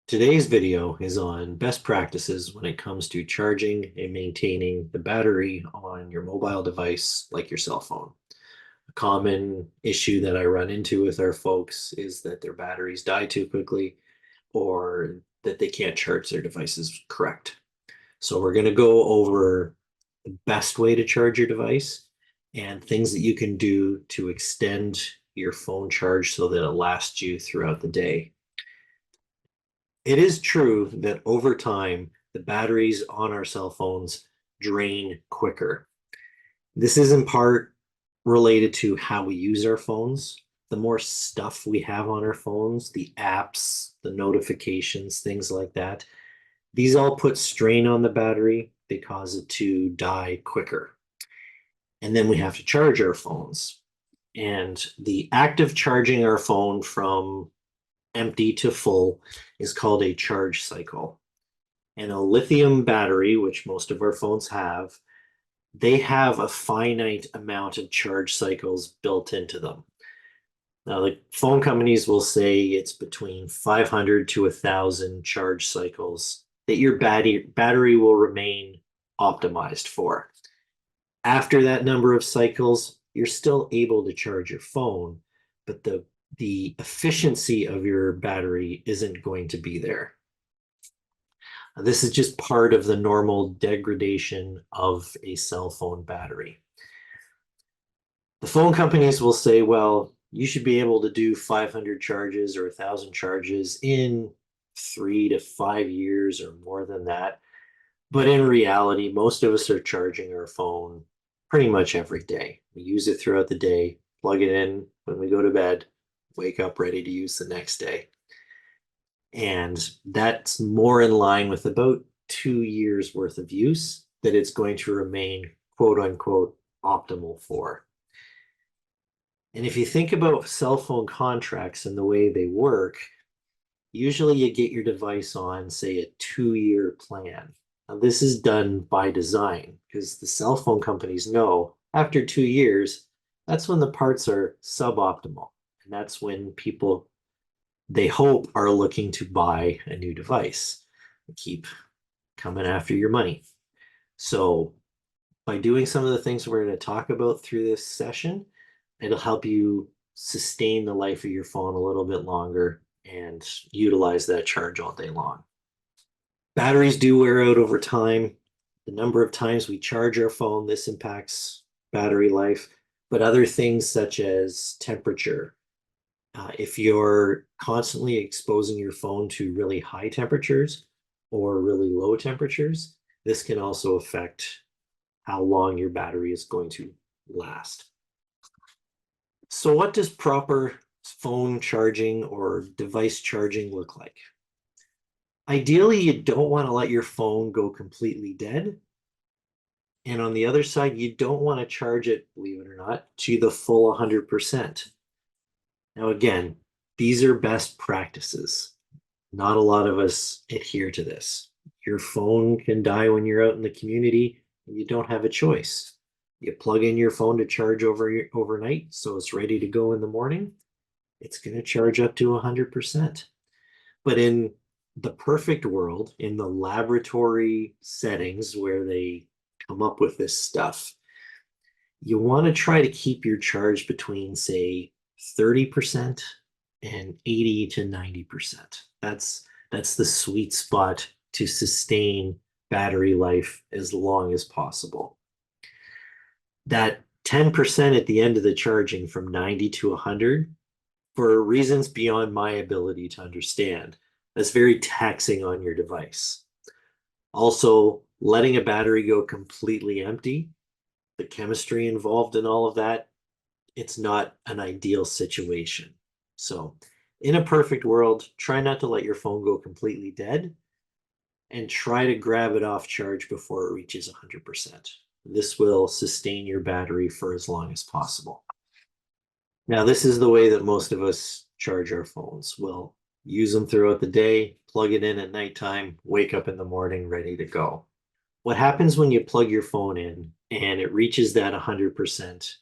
Today's video is on best practices when it comes to charging and maintaining the battery on your mobile device like your cell phone. A common issue that I run into with our folks is that their batteries die too quickly or that they can't charge their devices correct. So we're going to go over the best way to charge your device and things that you can do to extend your phone charge so that it lasts you throughout the day. It is true that over time, the batteries on our cell phones drain quicker. This is in part related to how we use our phones. The more stuff we have on our phones, the apps, the notifications, things like that, these all put strain on the battery. They cause it to die quicker. And then we have to charge our phones. And the act of charging our phone from empty to full is called a charge cycle. And a lithium battery, which most of our phones have, they have a finite amount of charge cycles built into them. Now, the phone companies will say it's between 500 to 1,000 charge cycles that your battery will remain optimized for. After that number of cycles, you're still able to charge your phone, but the efficiency of your battery isn't going to be there. This is just part of the normal degradation of a cell phone battery. The phone companies will say, well, you should be able to do 500 charges or 1,000 charges in 3 to 5 years or more than that. But in reality, most of us are charging our phone pretty much every day. We use it throughout the day, plug it in when we go to bed, wake up ready to use the next day. And that's more in line with about 2 years worth of use that it's going to remain quote unquote optimal for. And if you think about cell phone contracts and the way they work, usually you get your device on, say, a 2-year plan. Now, this is done by design because the cell phone companies know after 2 years, that's when the parts are suboptimal. And that's when people, they hope, are looking to buy a new device and keep coming after your money. So by doing some of the things we're going to talk about through this session, it'll help you sustain the life of your phone a little bit longer and utilize that charge all day long. Batteries do wear out over time. The number of times we charge our phone, this impacts battery life, but other things such as temperature. If you're constantly exposing your phone to really high temperatures or really low temperatures, this can also affect how long your battery is going to last. So what does proper phone charging or device charging look like? Ideally, you don't want to let your phone go completely dead. And on the other side, you don't want to charge it, believe it or not, to the full 100%. Now, again, these are best practices. Not a lot of us adhere to this. Your phone can die when you're out in the community and you don't have a choice. You plug in your phone to charge overnight, so it's ready to go in the morning. It's going to charge up to 100%. But in the perfect world, in the laboratory settings where they come up with this stuff, you want to try to keep your charge between, say, 30% and 80 to 90%. That's the sweet spot to sustain battery life as long as possible. That 10% at the end of the charging from 90 to 100, for reasons beyond my ability to understand, that's very taxing on your device. Also, letting a battery go completely empty, the chemistry involved in all of that, it's not an ideal situation. So in a perfect world, try not to let your phone go completely dead and try to grab it off charge before it reaches 100%. This will sustain your battery for as long as possible. Now, this is the way that most of us charge our phones. We'll use them throughout the day, plug it in at nighttime, wake up in the morning ready to go. What happens when you plug your phone in and it reaches that 100%?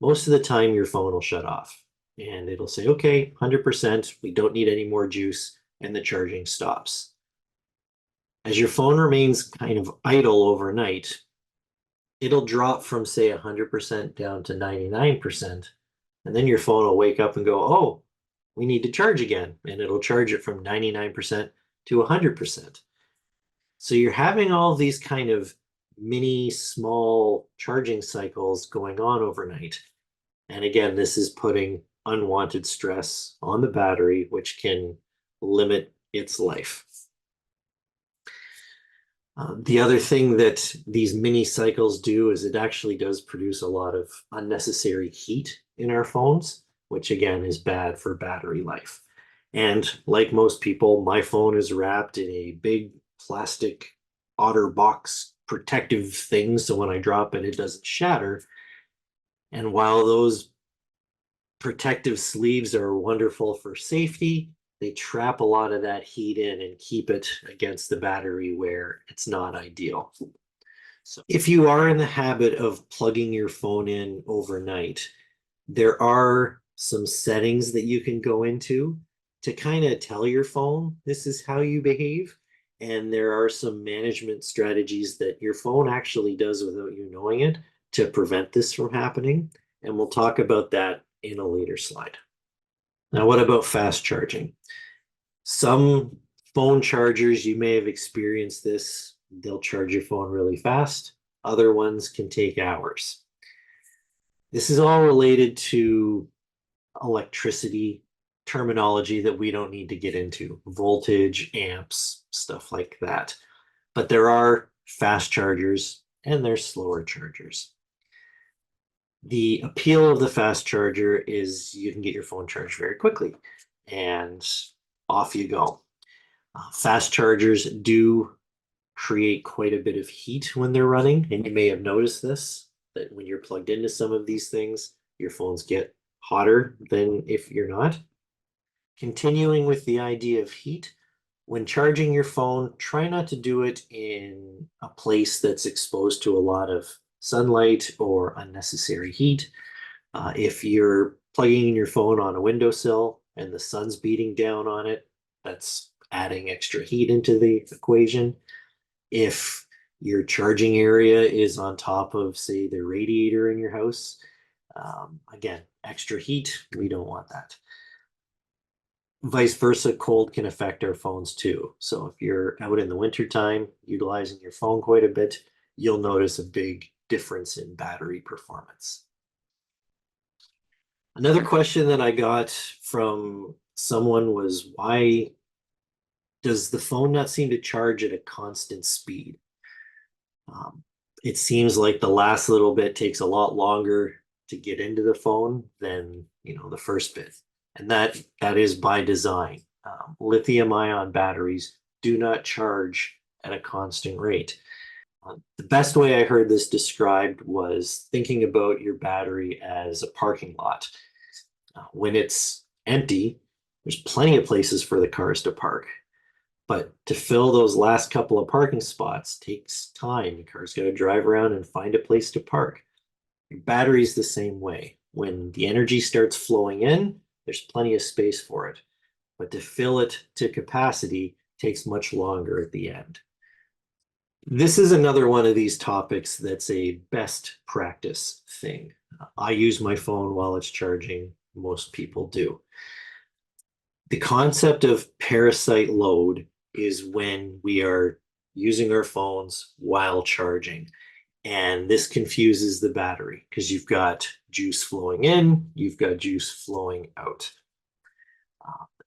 Most of the time your phone will shut off and it'll say, okay, 100%, we don't need any more juice, and the charging stops. As your phone remains kind of idle overnight, it'll drop from, say, 100% down to 99%. And then your phone will wake up and go, oh, we need to charge again. And it'll charge it from 99% to 100%. So you're having all these kind of mini small charging cycles going on overnight. And again, this is putting unwanted stress on the battery, which can limit its life. The other thing that these mini cycles do is it actually does produce a lot of unnecessary heat in our phones, which again is bad for battery life. And like most people, my phone is wrapped in a big plastic OtterBox protective thing, so when I drop it, it doesn't shatter. And while those protective sleeves are wonderful for safety, they trap a lot of that heat in and keep it against the battery where it's not ideal. So if you are in the habit of plugging your phone in overnight, there are some settings that you can go into to kind of tell your phone this is how you behave. And there are some management strategies that your phone actually does without you knowing it to prevent this from happening. And we'll talk about that in a later slide. Now, what about fast charging? Some phone chargers, you may have experienced this, they'll charge your phone really fast. Other ones can take hours. This is all related to electricity terminology that we don't need to get into, voltage, amps, stuff like that. But there are fast chargers and there's slower chargers. The appeal of the fast charger is you can get your phone charged very quickly and off you go. Fast chargers do create quite a bit of heat when they're running, and you may have noticed this, that when you're plugged into some of these things, your phones get hotter than if you're not. Continuing with the idea of heat, when charging your phone, try not to do it in a place that's exposed to a lot of sunlight or unnecessary heat. If you're plugging in your phone on a windowsill and the sun's beating down on it, that's adding extra heat into the equation. If your charging area is on top of, say, the radiator in your house, again, extra heat, we don't want that. Vice versa, cold can affect our phones too. So if you're out in the wintertime utilizing your phone quite a bit, you'll notice a big difference in battery performance. Another question that I got from someone was, why does the phone not seem to charge at a constant speed? It seems like the last little bit takes a lot longer to get into the phone than the first bit. And that is by design. Lithium-ion batteries do not charge at a constant rate. The best way I heard this described was thinking about your battery as a parking lot. When it's empty, there's plenty of places for the cars to park. But to fill those last couple of parking spots takes time. The car's got to drive around and find a place to park. Your battery's the same way. When the energy starts flowing in, there's plenty of space for it. But to fill it to capacity takes much longer at the end. This is another one of these topics that's a best practice thing. I use my phone while it's charging. Most people do. The concept of parasite load is when we are using our phones while charging. And this confuses the battery because you've got juice flowing in, you've got juice flowing out.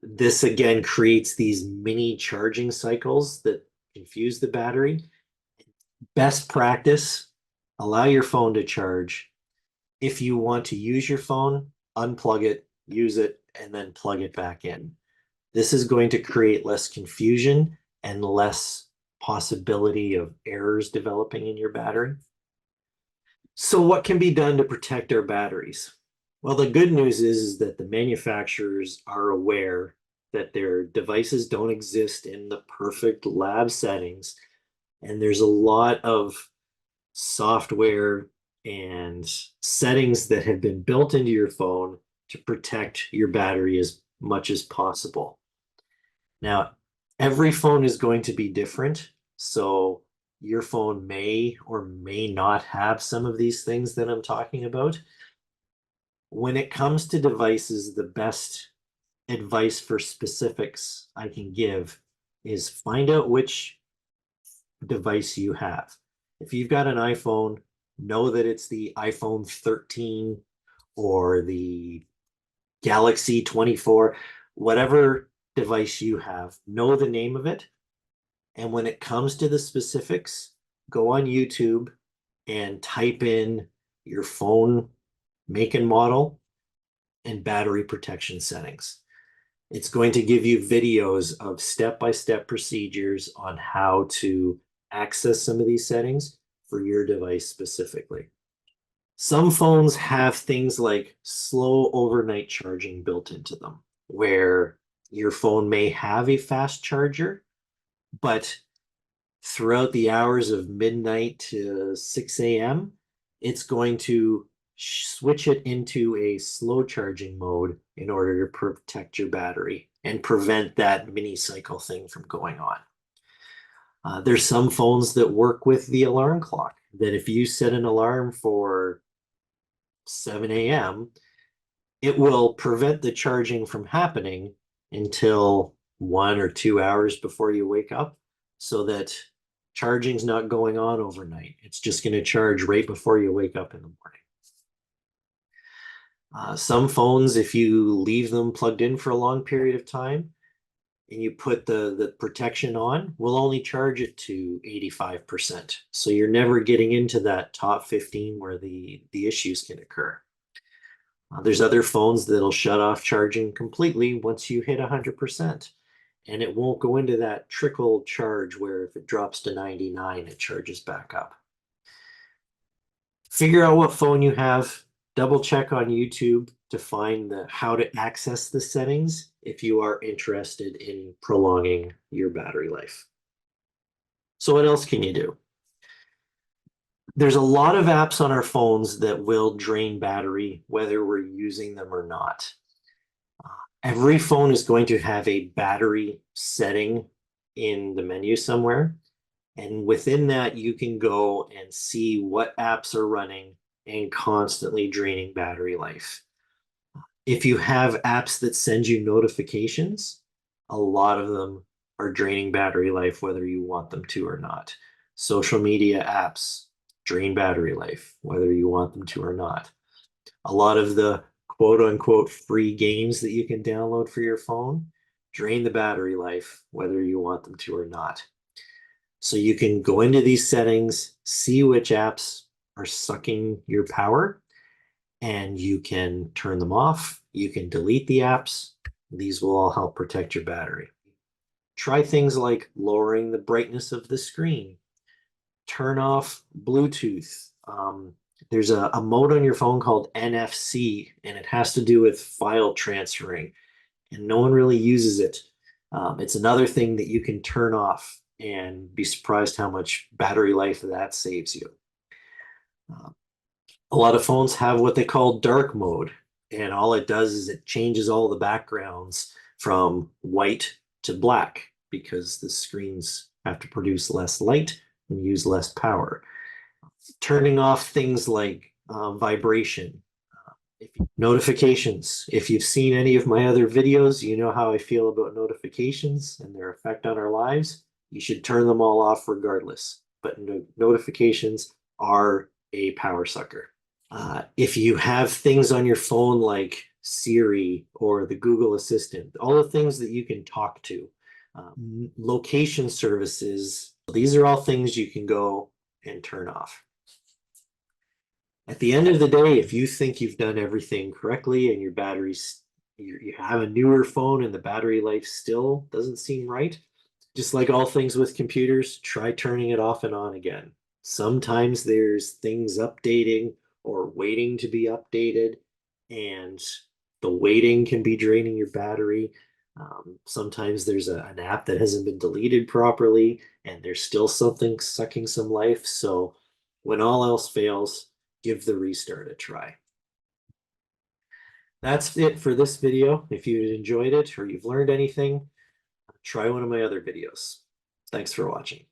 This again creates these mini charging cycles that confuse the battery. Best practice, allow your phone to charge. If you want to use your phone, unplug it, use it, and then plug it back in. This is going to create less confusion and less possibility of errors developing in your battery. So what can be done to protect our batteries? Well, the good news is that the manufacturers are aware that their devices don't exist in the perfect lab settings, and there's a lot of software and settings that have been built into your phone to protect your battery as much as possible. Now, every phone is going to be different. So your phone may or may not have some of these things that I'm talking about. When it comes to devices, the best advice for specifics I can give is find out which device you have. If you've got an iPhone, know that it's the iPhone 13 or the Galaxy 24, whatever device you have, know the name of it. And when it comes to the specifics, go on YouTube and type in your phone make and model and battery protection settings. It's going to give you videos of step-by-step procedures on how to access some of these settings for your device specifically. Some phones have things like slow overnight charging built into them, where your phone may have a fast charger, but throughout the hours of midnight to 6 a.m., it's going to switch it into a slow charging mode in order to protect your battery and prevent that mini cycle thing from going on. There's some phones that work with the alarm clock that if you set an alarm for 7 a.m., it will prevent the charging from happening until 1 or 2 hours before you wake up so that charging's not going on overnight. It's just going to charge right before you wake up in the morning. Some phones, if you leave them plugged in for a long period of time and you put the protection on, will only charge it to 85%. So you're never getting into that top 15 where the issues can occur. There's other phones that'll shut off charging completely once you hit 100%. And it won't go into that trickle charge where if it drops to 99, it charges back up. Figure out what phone you have. Double check on YouTube to find how to access the settings if you are interested in prolonging your battery life. So what else can you do? There's a lot of apps on our phones that will drain battery, whether we're using them or not. Every phone is going to have a battery setting in the menu somewhere. And within that, you can go and see what apps are running and constantly draining battery life. If you have apps that send you notifications, a lot of them are draining battery life, whether you want them to or not. Social media apps drain battery life, whether you want them to or not. A lot of the quote unquote free games that you can download for your phone drain the battery life, whether you want them to or not. So you can go into these settings, see which apps are sucking your power, and you can turn them off. You can delete the apps. These will all help protect your battery. Try things like lowering the brightness of the screen. Turn off Bluetooth. There's a mode on your phone called NFC, and it has to do with file transferring, and no one really uses it. It's another thing that you can turn off and be surprised how much battery life that saves you. A lot of phones have what they call dark mode, and all it does is it changes all the backgrounds from white to black because the screens have to produce less light and use less power. Turning off things like vibration, notifications. If you've seen any of my other videos, you know how I feel about notifications and their effect on our lives. You should turn them all off regardless. But notifications are a power sucker. If you have things on your phone like Siri or the Google Assistant, all the things that you can talk to, location services, these are all things you can go and turn off. At the end of the day, if you think you've done everything correctly and your batteries, you have a newer phone and the battery life still doesn't seem right, just like all things with computers, try turning it off and on again. Sometimes there's things updating or waiting to be updated, and the waiting can be draining your battery. Sometimes there's an app that hasn't been deleted properly, and there's still something sucking some life. So when all else fails, give the restart a try. That's it for this video. If you enjoyed it or you've learned anything, try one of my other videos. Thanks for watching.